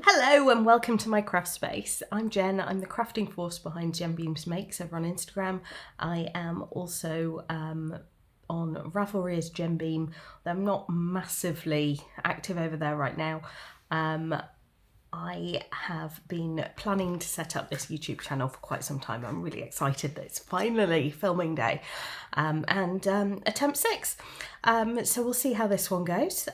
Hello and welcome to my craft space. I'm Jen. I'm the crafting force behind Jennbeams Makes over on Instagram. I am also on Ravelry as Jennbeam. I'm not massively active over there right now. I have been planning to set up this YouTube channel for quite some time. I'm really excited that it's finally filming day and attempt 6. So we'll see how this one goes.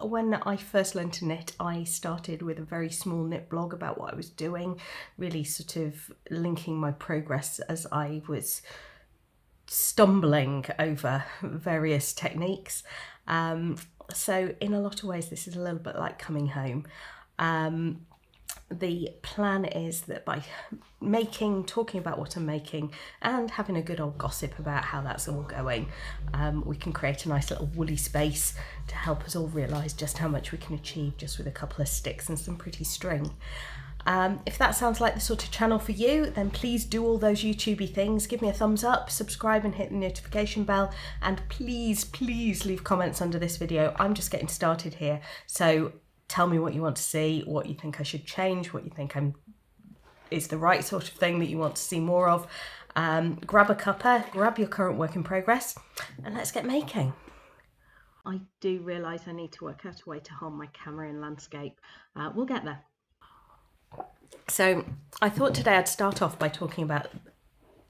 When I first learned to knit, I started with a very small knit blog about what I was doing, really sort of linking my progress as I was stumbling over various techniques. So in a lot of ways, this is a little bit like coming home. The plan is that by talking about what I'm making and having a good old gossip about how that's all going, we can create a nice little woolly space to help us all realise just how much we can achieve just with a couple of sticks and some pretty string. If that sounds like the sort of channel for you, then please do all those YouTubey things. Give me a thumbs up, subscribe and hit the notification bell, and please leave comments under this video. I'm just getting started here, so tell me what you want to see, what you think I should change, what you think is the right sort of thing that you want to see more of. Grab a cuppa, grab your current work in progress, and let's get making. I do realise I need to work out a way to harm my camera in landscape. We'll get there. So I thought today I'd start off by talking about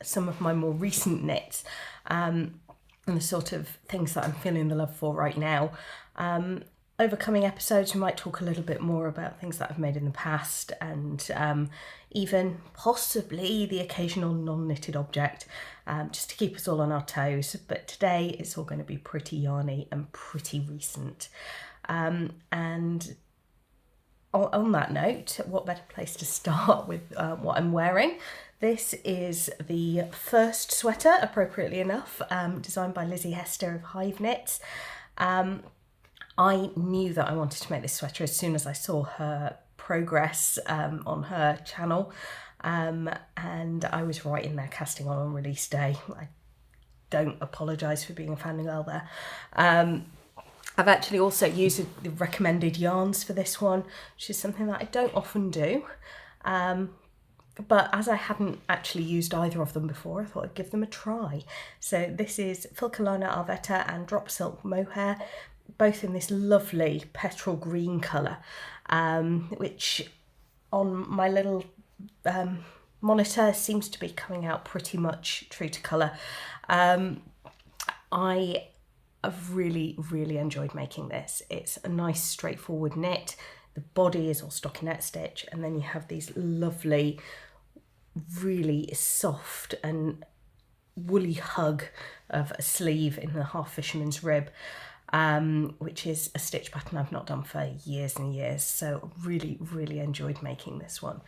some of my more recent knits and the sort of things that I'm feeling the love for right now. Over coming episodes, we might talk a little bit more about things that I've made in the past and even possibly the occasional non-knitted object, just to keep us all on our toes. But today it's all going to be pretty yarny and pretty recent. And on that note, what better place to start with what I'm wearing? This is the first sweater, appropriately enough, designed by Lizzie Hester of Hive Knits. I knew that I wanted to make this sweater as soon as I saw her progress on her channel, and I was right in there casting on release day. I don't apologise for being a fangirl there. I've actually also used the recommended yarns for this one, which is something that I don't often do. But as I hadn't actually used either of them before, I thought I'd give them a try. So this is Filcolana Arvetta and Drop Silk Mohair, both in this lovely petrol green colour, which on my little monitor seems to be coming out pretty much true to colour. I've really enjoyed making this. It's a nice straightforward knit. The body is all stockinette stitch, and then you have these lovely, really soft and woolly hug of a sleeve in the half fisherman's rib, which is a stitch pattern I've not done for years and years. So really enjoyed making this one.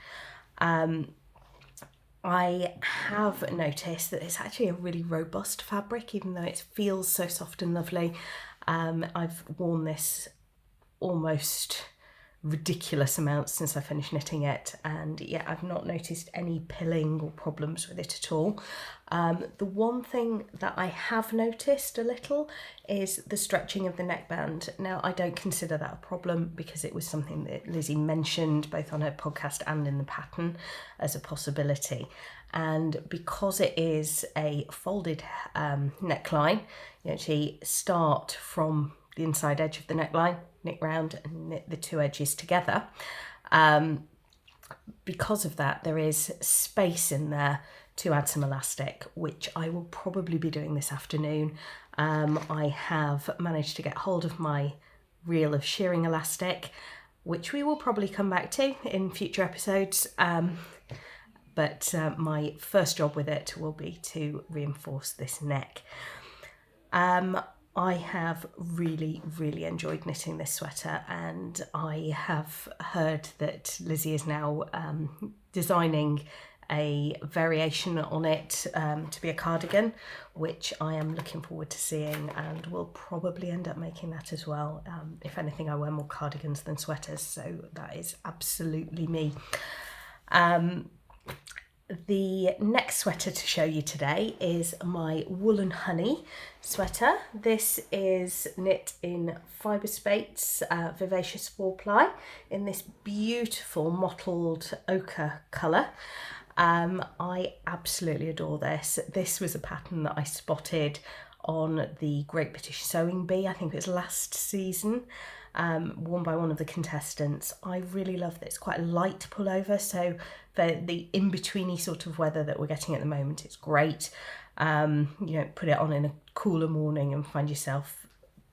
I have noticed that it's actually a really robust fabric, even though it feels so soft and lovely. I've worn this almost ridiculous amounts since I finished knitting it, and yeah, I've not noticed any pilling or problems with it at all. The one thing that I have noticed a little is the stretching of the neckband. Now, I don't consider that a problem because it was something that Lizzie mentioned both on her podcast and in the pattern as a possibility. And because it is a folded neckline, you actually start from the inside edge of the neckline, knit round and knit the two edges together. Because of that, there is space in there to add some elastic, which I will probably be doing this afternoon. I have managed to get hold of my reel of shearing elastic, which we will probably come back to in future episodes. But my first job with it will be to reinforce this neck. I have really enjoyed knitting this sweater, and I have heard that Lizzie is now designing a variation on it to be a cardigan, which I am looking forward to seeing, and will probably end up making that as well. If anything, I wear more cardigans than sweaters, so that is absolutely me. The next sweater to show you today is my Woolen Honey sweater. This is knit in Fibre Spates Vivacious 4-ply in this beautiful mottled ochre colour. I absolutely adore this. This was a pattern that I spotted on the Great British Sewing Bee, I think it was last season, worn by one of the contestants. I really love this. It's quite a light pullover, so for the in-betweeny sort of weather that we're getting at the moment, it's great. You know, put it on in a cooler morning and find yourself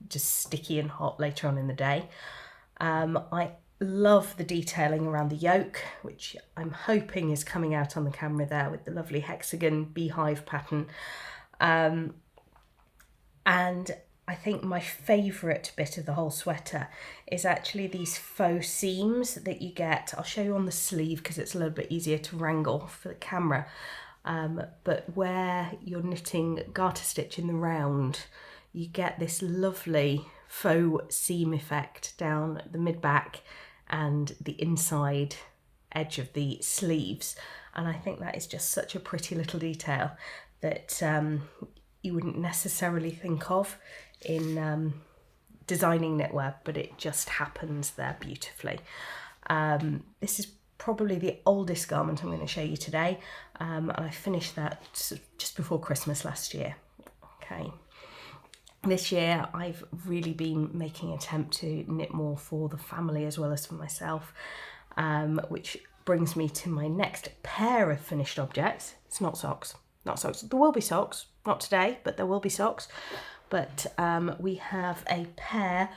just sticky and hot later on in the day. I love the detailing around the yoke, which I'm hoping is coming out on the camera there with the lovely hexagon beehive pattern. And I think my favourite bit of the whole sweater is actually these faux seams that you get. I'll show you on the sleeve because it's a little bit easier to wrangle for the camera. But where you're knitting garter stitch in the round, you get this lovely faux seam effect down the mid-back and the inside edge of the sleeves. And I think that is just such a pretty little detail that you wouldn't necessarily think of in designing knitwear, but it just happens there beautifully. This is probably the oldest garment I'm going to show you today, and I finished that just before Christmas last year. Okay. This year I've really been making an attempt to knit more for the family as well as for myself, which brings me to my next pair of finished objects. It's not socks. Not socks. There will be socks. Not today, but there will be socks. But we have a pair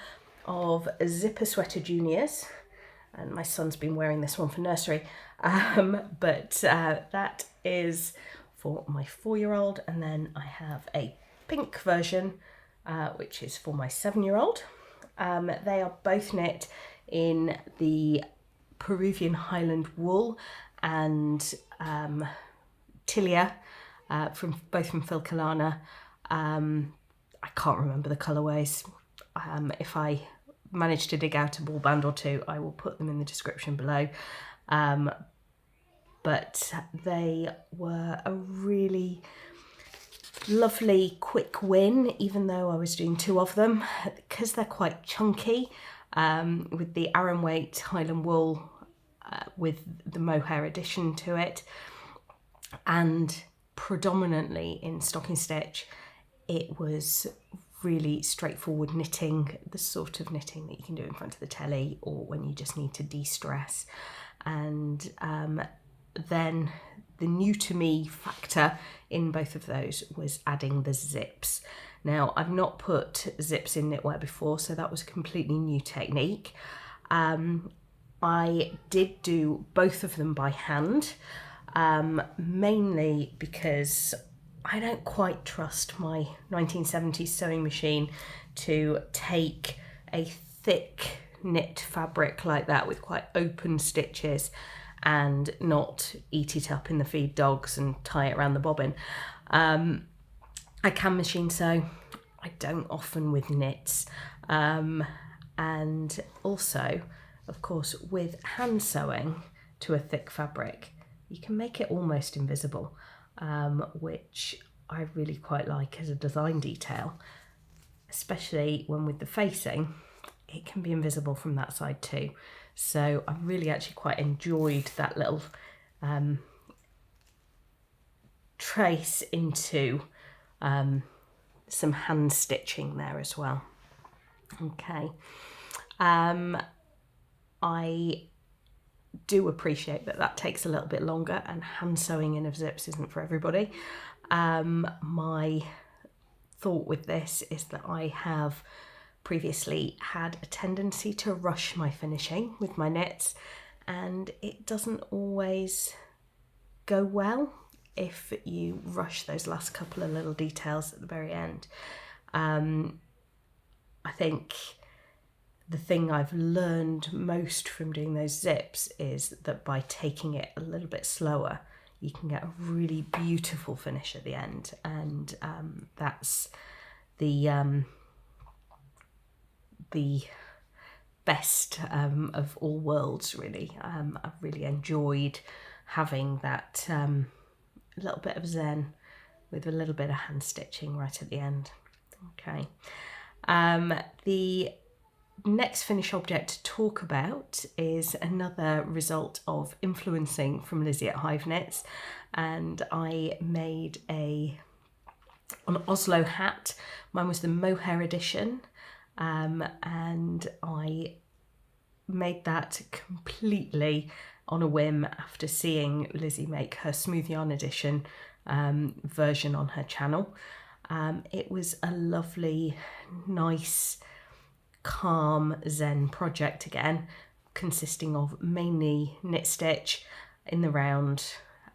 of Zipper Sweater Juniors, and my son's been wearing this one for nursery. But that is for my 4-year-old, and then I have a pink version, which is for my 7-year-old. They are both knit in the Peruvian Highland wool and Tilia, both from Filcolana. I can't remember the colourways. If I manage to dig out a ball band or two, I will put them in the description below. But they were a really lovely quick win, even though I was doing 2 of them, because they're quite chunky, with the Aran weight Highland wool with the mohair addition to it, and predominantly in stocking stitch. It was really straightforward knitting, the sort of knitting that you can do in front of the telly or when you just need to de-stress. And then the new to me factor in both of those was adding the zips. Now, I've not put zips in knitwear before, so that was a completely new technique. I did do both of them by hand, mainly because I don't quite trust my 1970s sewing machine to take a thick knit fabric like that with quite open stitches and not eat it up in the feed dogs and tie it around the bobbin. I can machine sew. I don't often with knits. And also, of course, with hand sewing to a thick fabric, you can make it almost invisible. Which I really quite like as a design detail, especially when with the facing, it can be invisible from that side too. So I really actually quite enjoyed that little trace into some hand stitching there as well. Okay. I do appreciate that takes a little bit longer, and hand sewing in of zips isn't for everybody. My thought with this is that I have previously had a tendency to rush my finishing with my knits, and it doesn't always go well if you rush those last couple of little details at the very end. I think the thing I've learned most from doing those zips is that by taking it a little bit slower, you can get a really beautiful finish at the end. And that's the best of all worlds, really. I've really enjoyed having that little bit of zen with a little bit of hand stitching right at the end. Okay. The next finished object to talk about is another result of influencing from Lizzie at Hive Knits, and I made an Oslo hat. Mine was the mohair edition, and I made that completely on a whim after seeing Lizzie make her smooth yarn edition version on her channel. It was a lovely, nice, calm zen project again, consisting of mainly knit stitch in the round,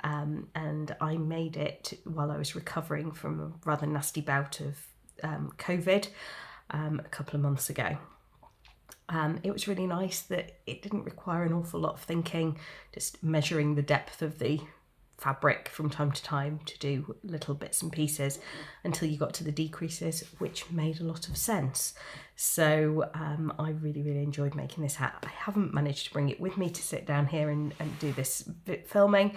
and I made it while I was recovering from a rather nasty bout of COVID a couple of months ago. It was really nice that it didn't require an awful lot of thinking, just measuring the depth of the fabric from time to time to do little bits and pieces until you got to the decreases, which made a lot of sense. So I really enjoyed making this hat. I haven't managed to bring it with me to sit down here and do this bit filming,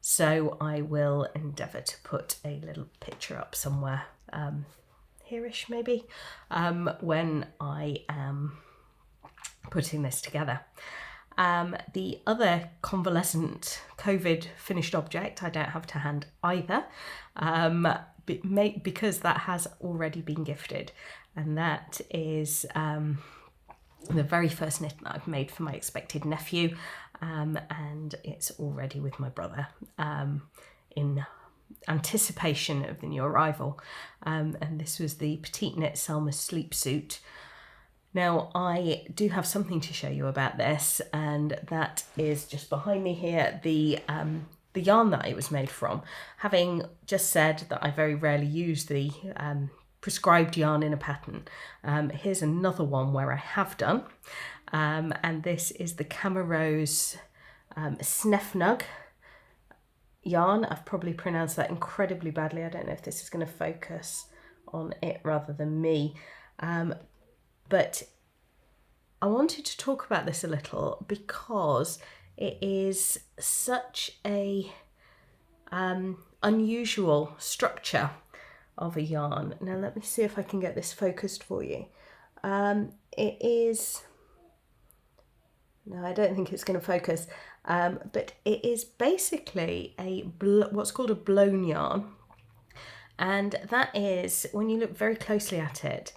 so I will endeavour to put a little picture up somewhere, here-ish maybe, when I am putting this together. The other convalescent COVID finished object I don't have to hand either, because that has already been gifted, and that is the very first knit that I've made for my expected nephew, and it's already with my brother in anticipation of the new arrival, and this was the Petite Knit Selma's sleep suit. Now, I do have something to show you about this, and that is just behind me here, the yarn that it was made from. Having just said that I very rarely use the prescribed yarn in a pattern, here's another one where I have done, and this is the Camarose Snefnug yarn. I've probably pronounced that incredibly badly. I don't know if this is going to focus on it rather than me. But I wanted to talk about this a little because it is such a unusual structure of a yarn. Now let me see if I can get this focused for you. It is, no, I don't think it's going to focus, but it is basically what's called a blown yarn, and that is, when you look very closely at it,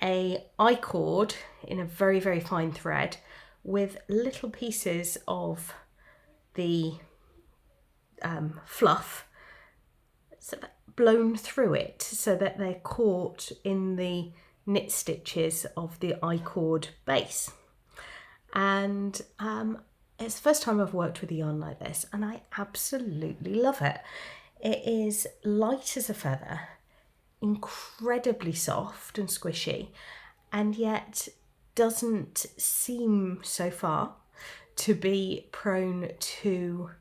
a I-cord in a very fine thread with little pieces of the fluff blown through it so that they're caught in the knit stitches of the I-cord base. And it's the first time I've worked with a yarn like this, and I absolutely love it. It is light as a feather, incredibly soft and squishy, and yet doesn't seem so far to be prone to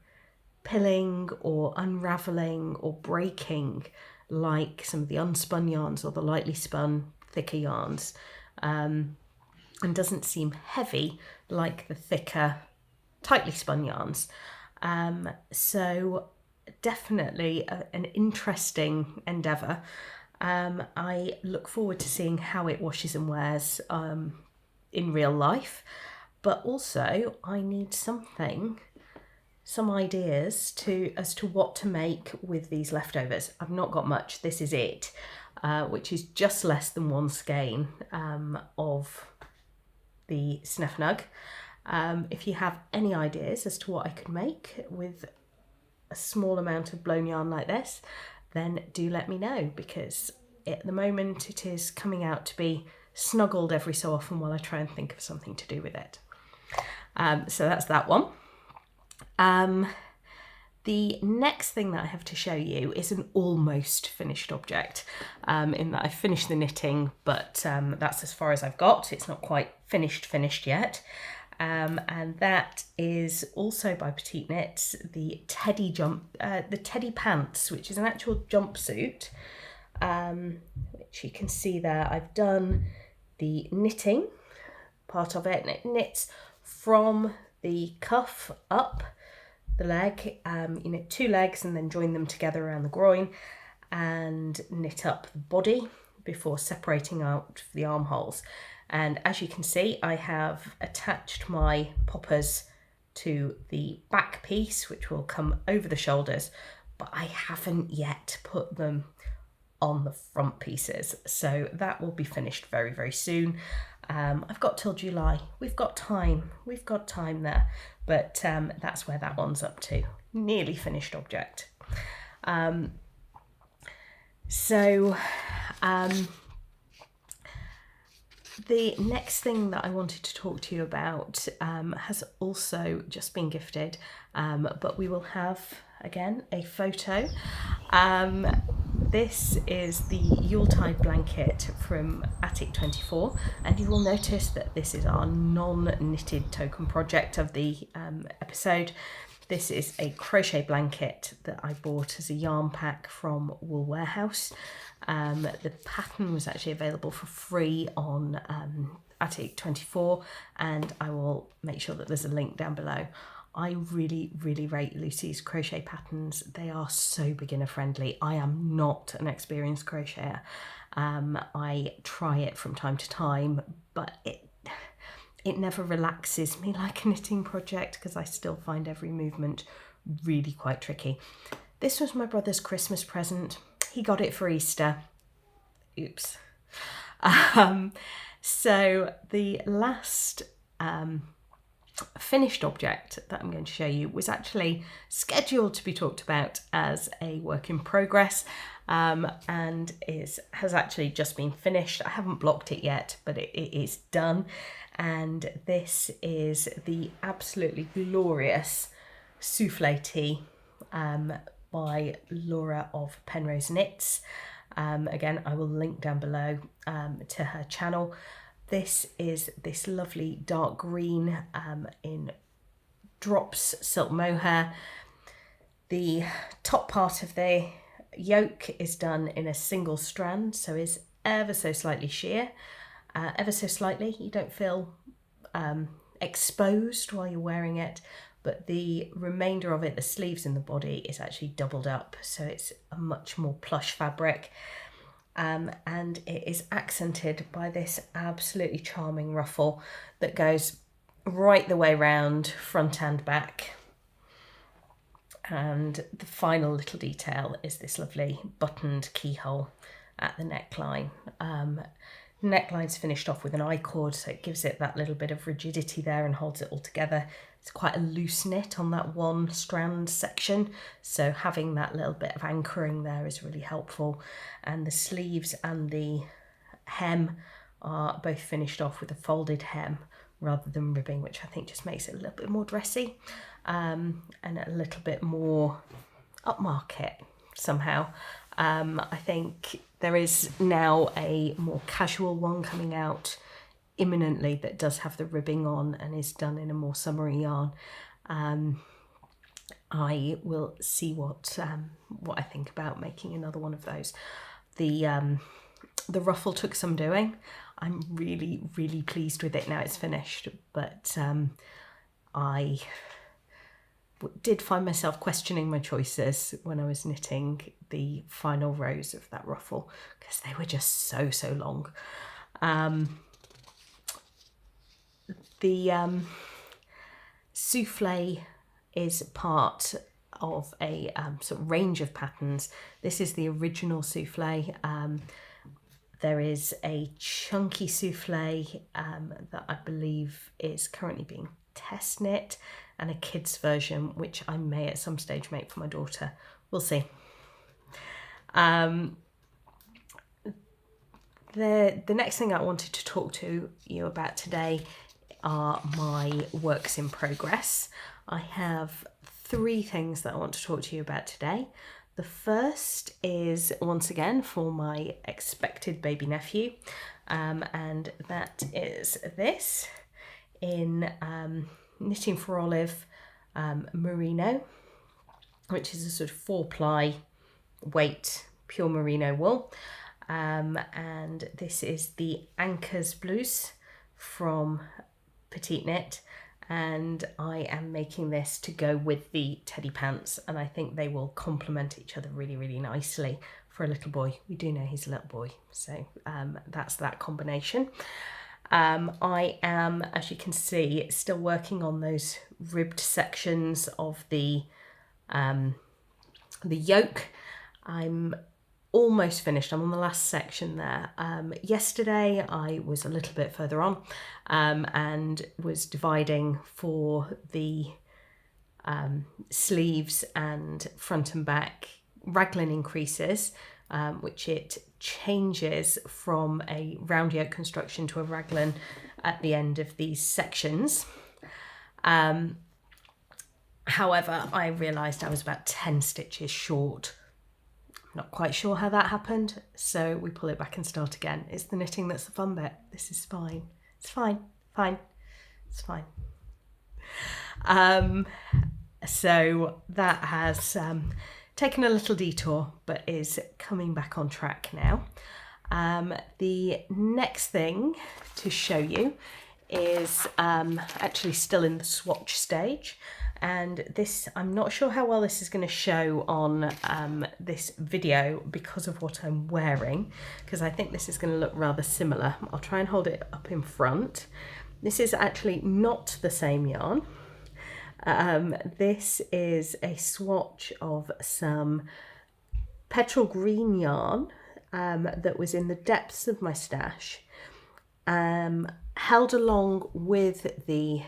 pilling or unravelling or breaking like some of the unspun yarns or the lightly spun thicker yarns, and doesn't seem heavy like the thicker tightly spun yarns. So definitely an interesting endeavour. I look forward to seeing how it washes and wears in real life, but also I need some ideas as to what to make with these leftovers. I've not got much. This is it, which is just less than one skein of the Snefnug. If you have any ideas as to what I could make with a small amount of blown yarn like this, then do let me know, because at the moment it is coming out to be snuggled every so often while I try and think of something to do with it. So that's that one. The next thing that I have to show you is an almost finished object, in that I've finished the knitting, but that's as far as I've got. It's not quite finished yet. And that is also by Petite Knits, the Teddy Pants, which is an actual jumpsuit, which you can see there. I've done the knitting part of it, and it knits from the cuff up the leg, you knit 2 legs and then join them together around the groin and knit up the body before separating out the armholes. And as you can see, I have attached my poppers to the back piece, which will come over the shoulders, but I haven't yet put them on the front pieces. So that will be finished very, very soon. I've got till July. We've got time there, but that's where that one's up to. Nearly finished object. The next thing that I wanted to talk to you about has also just been gifted, but we will have, again, a photo. This is the Yuletide blanket from Attic 24, and you will notice that this is our non-knitted token project of the episode. This is a crochet blanket that I bought as a yarn pack from Wool Warehouse. The pattern was actually available for free on Attic 24, and I will make sure that there's a link down below. I really, really rate Lucy's crochet patterns. They are so beginner friendly. I am not an experienced crocheter. I try it from time to time, but it never relaxes me like a knitting project because I still find every movement really quite tricky. This was my brother's Christmas present. He got it for Easter. Oops. So the last finished object that I'm going to show you was actually scheduled to be talked about as a work in progress, and has actually just been finished. I haven't blocked it yet, but it is done. And this is the absolutely glorious souffle tee by Laura of Penrose Knits. Again, I will link down below to her channel. This is this lovely dark green in drops silk mohair. The top part of the yoke is done in a single strand, so is ever so slightly sheer. Ever so slightly, you don't feel exposed while you're wearing it, but the remainder of it, the sleeves and the body, is actually doubled up, so it's a much more plush fabric. And it is accented by this absolutely charming ruffle that goes right the way round, front and back. And the final little detail is this lovely buttoned keyhole at the neckline. Neckline's finished off with an I-cord, so it gives it that little bit of rigidity there and holds it all together. It's quite a loose knit on that one strand section, so having that little bit of anchoring there is really helpful. And the sleeves and the hem are both finished off with a folded hem rather than ribbing, which I think just makes it a little bit more dressy and a little bit more upmarket somehow. I think there is now a more casual one coming out imminently that does have the ribbing on and is done in a more summery yarn. I will see what I think about making another one of those. The ruffle took some doing. I'm really, really pleased with it now it's finished, but I did find myself questioning my choices when I was knitting the final rows of that ruffle because they were just so long. The souffle is part of a sort of range of patterns. This is the original souffle. There is a chunky souffle that I believe is currently being test knit, and a kids version which I may at some stage make for my daughter. We'll see. The next thing I wanted to talk to you about today are my works in progress. I have 3 things that I want to talk to you about today. The first is once again for my expected baby nephew, and that is this in Knitting for Olive merino, which is a sort of 4-ply weight pure merino wool, and this is the Anchors blouse from Petite Knit, and I am making this to go with the teddy pants, and I think they will complement each other really, really nicely for a little boy. We do know he's a little boy, so that's that combination. I am, as you can see, still working on those ribbed sections of the yoke. I'm almost finished. I'm on the last section there. Yesterday I was a little bit further on and was dividing for the sleeves and front and back raglan increases, which it changes from a round yoke construction to a raglan at the end of these sections. However, I realised I was about 10 stitches short. Not quite sure how that happened, so we pull it back and start again. It's the knitting that's the fun bit. This is fine. It's fine. It's fine. So that has taken a little detour, but is coming back on track now. The next thing to show you is actually still in the swatch stage. And this, I'm not sure how well this is going to show on this video because of what I'm wearing, because I think this is going to look rather similar. I'll try and hold it up in front. This is actually not the same yarn. This is a swatch of some petrol green yarn that was in the depths of my stash, held along with the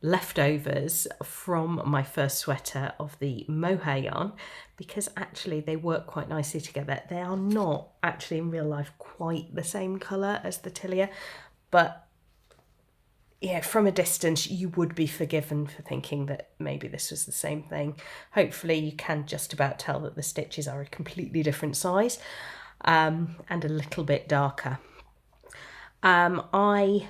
leftovers from my first sweater of the mohair yarn, because actually they work quite nicely together. They are not actually in real life quite the same colour as the Tilia, but yeah, from a distance you would be forgiven for thinking that maybe this was the same thing. Hopefully you can just about tell that the stitches are a completely different size and a little bit darker. I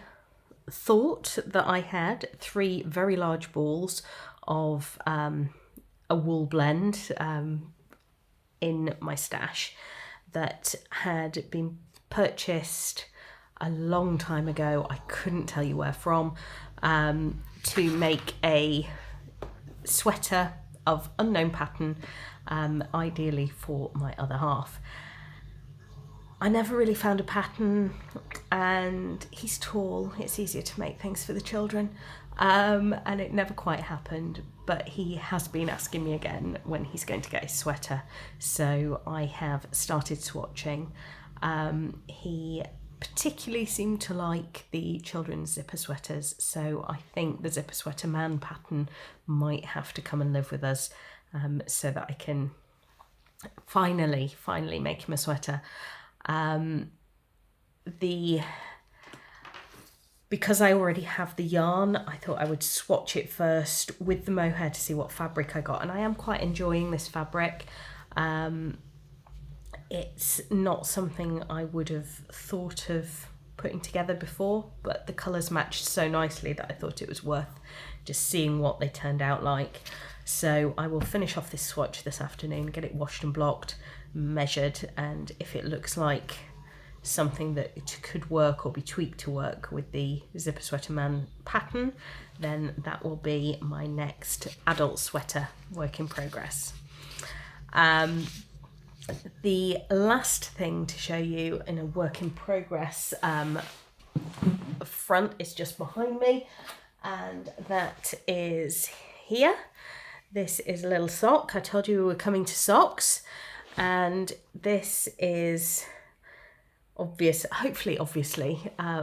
thought that I had 3 very large balls of a wool blend in my stash that had been purchased a long time ago. I couldn't tell you where from, to make a sweater of unknown pattern, ideally for my other half. I never really found a pattern, and he's tall, it's easier to make things for the children, and it never quite happened, but he has been asking me again when he's going to get his sweater, so I have started swatching. He particularly seemed to like the children's zipper sweaters, so I think the zipper sweater man pattern might have to come and live with us, so that I can finally make him a sweater. Because I already have the yarn, I thought I would swatch it first with the mohair to see what fabric I got, and I am quite enjoying this fabric. It's not something I would have thought of putting together before, but the colours matched so nicely that I thought it was worth just seeing what they turned out like. So I will finish off this swatch this afternoon, get it washed and blocked, measured, and if it looks like something that could work or be tweaked to work with the zipper sweater man pattern, then that will be my next adult sweater work in progress. The last thing to show you in a work in progress front is just behind me, and that is here. This is a little sock. I told you we were coming to socks, and this is obviously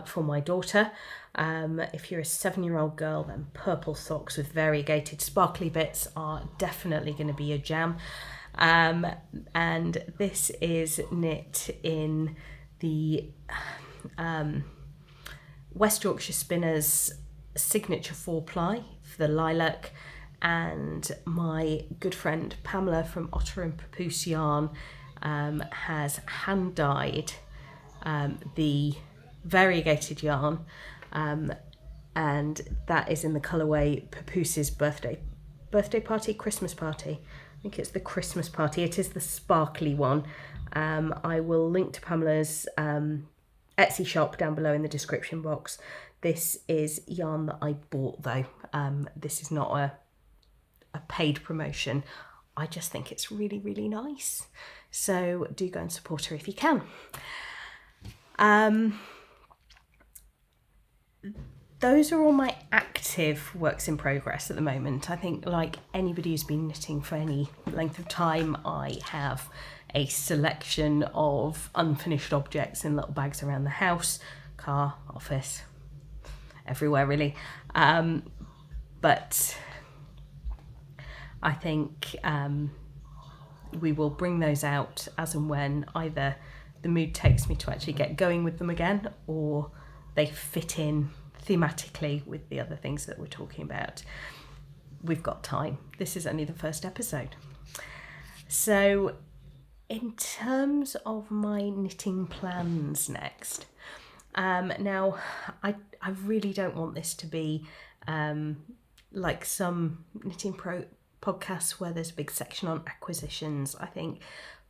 for my daughter. If you're a 7-year-old girl, then purple socks with variegated sparkly bits are definitely going to be a jam. And this is knit in the West Yorkshire Spinners signature 4-ply for the lilac, and my good friend Pamela from Otter and Papoose Yarn has hand dyed the variegated yarn, and that is in the colourway Papoose's birthday party, Christmas party. I think it's the Christmas party. It is the sparkly one. I will link to Pamela's Etsy shop down below in the description box. This is yarn that I bought though, This is not a paid promotion. I just think it's really, really nice. So do go and support her if you can. Those are all my active works in progress at the moment. I think, like anybody who's been knitting for any length of time, I have a selection of unfinished objects in little bags around the house, car, office, everywhere really. But I think we will bring those out as and when either the mood takes me to actually get going with them again, or they fit in thematically with the other things that we're talking about. We've got time. This is only the first episode. So in terms of my knitting plans next, now I really don't want this to be like some knitting podcasts where there's a big section on acquisitions. I think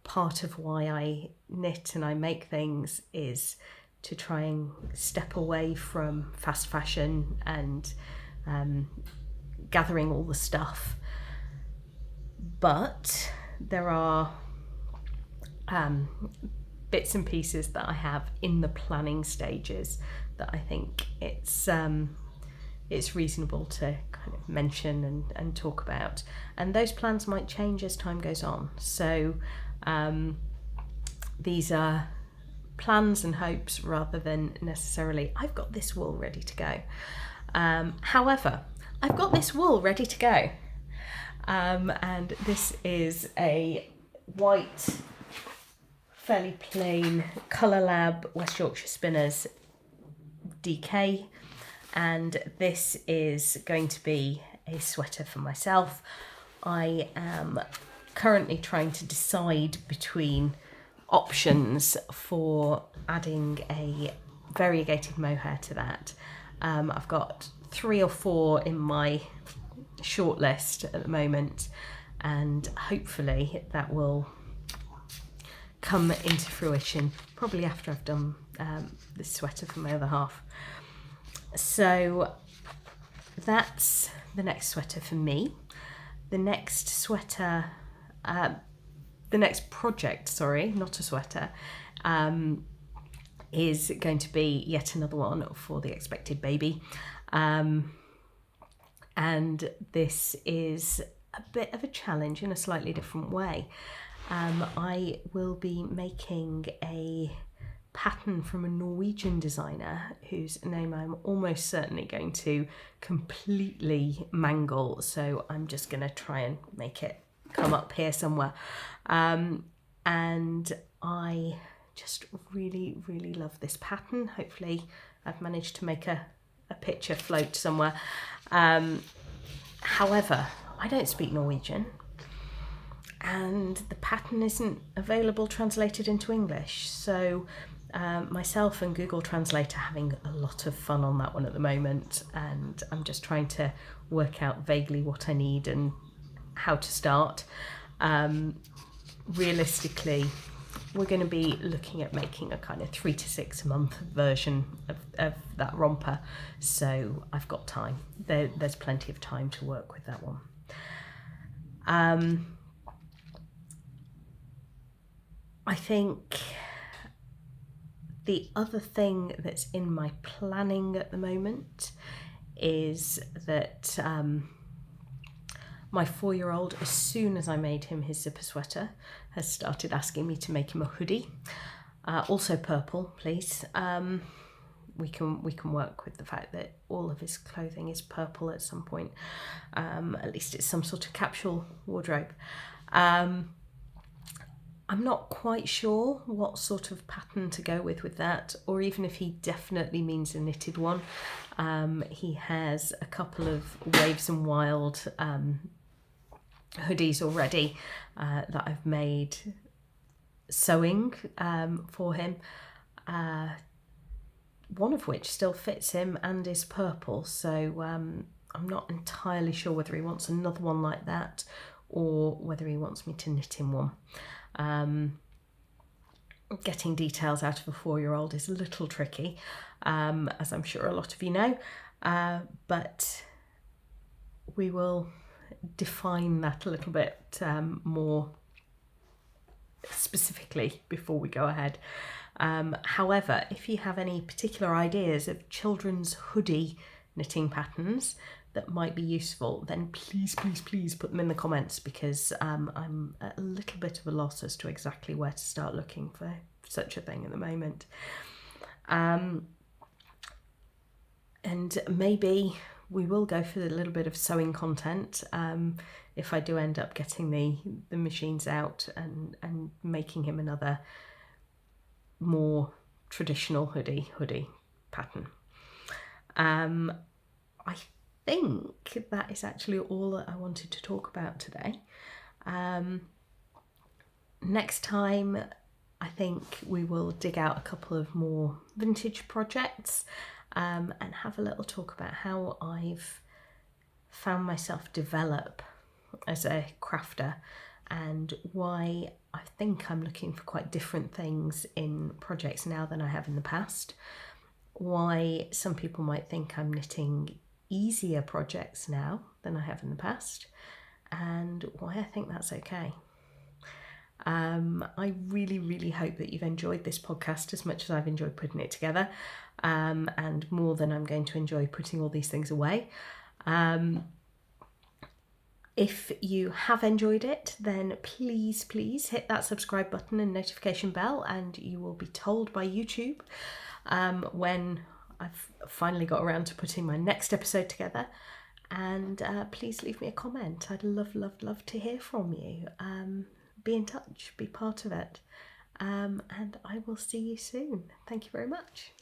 part of why I knit and I make things is to try and step away from fast fashion and gathering all the stuff. But there are bits and pieces that I have in the planning stages that I think it's reasonable to kind of mention and talk about. And those plans might change as time goes on. So these are plans and hopes rather than necessarily I've got this wool ready to go. However, I've got this wool ready to go, and this is a white, fairly plain Colour Lab West Yorkshire Spinners DK, and this is going to be a sweater for myself. I am currently trying to decide between options for adding a variegated mohair to that. I've got 3 or 4 in my shortlist at the moment, and hopefully that will come into fruition probably after I've done this sweater for my other half. So that's the next sweater for me. The next sweater, the next project, sorry, not a sweater, is going to be yet another one for the expected baby. And this is a bit of a challenge in a slightly different way. I will be making a pattern from a Norwegian designer whose name I'm almost certainly going to completely mangle, so I'm just going to try and make it come up here somewhere. And I just really, really love this pattern. Hopefully I've managed to make a picture float somewhere. However, I don't speak Norwegian, and the pattern isn't available translated into English, so myself and Google Translate are having a lot of fun on that one at the moment, and I'm just trying to work out vaguely what I need and how to start. Realistically, we're going to be looking at making a kind of 3 to 6 month version of that romper, so I've got time. There's plenty of time to work with that one. I think the other thing that's in my planning at the moment is that my 4-year-old, as soon as I made him his zipper sweater, has started asking me to make him a hoodie. Also purple, please. We can work with the fact that all of his clothing is purple at some point. At least it's some sort of capsule wardrobe. I'm not quite sure what sort of pattern to go with that, or even if he definitely means a knitted one. He has a couple of Waves and Wild hoodies already that I've made sewing for him, one of which still fits him and is purple, so I'm not entirely sure whether he wants another one like that or whether he wants me to knit him one. Getting details out of a 4-year-old is a little tricky, as I'm sure a lot of you know, but we will define that a little bit more specifically before we go ahead. However, if you have any particular ideas of children's hoodie knitting patterns that might be useful, then please put them in the comments, because I'm at a little bit of a loss as to exactly where to start looking for such a thing at the moment. And maybe we will go for a little bit of sewing content if I do end up getting the machines out and making him another more traditional hoodie pattern. I think that is actually all that I wanted to talk about today. Next time, I think we will dig out a couple of more vintage projects and have a little talk about how I've found myself develop as a crafter, and why I think I'm looking for quite different things in projects now than I have in the past. Why some people might think I'm knitting easier projects now than I have in the past, and why I think that's okay. I really hope that you've enjoyed this podcast as much as I've enjoyed putting it together, and more than I'm going to enjoy putting all these things away. If you have enjoyed it, then please hit that subscribe button and notification bell, and you will be told by YouTube when I've finally got around to putting my next episode together. And please leave me a comment. I'd love to hear from you. Be in touch, be part of it. And I will see you soon. Thank you very much.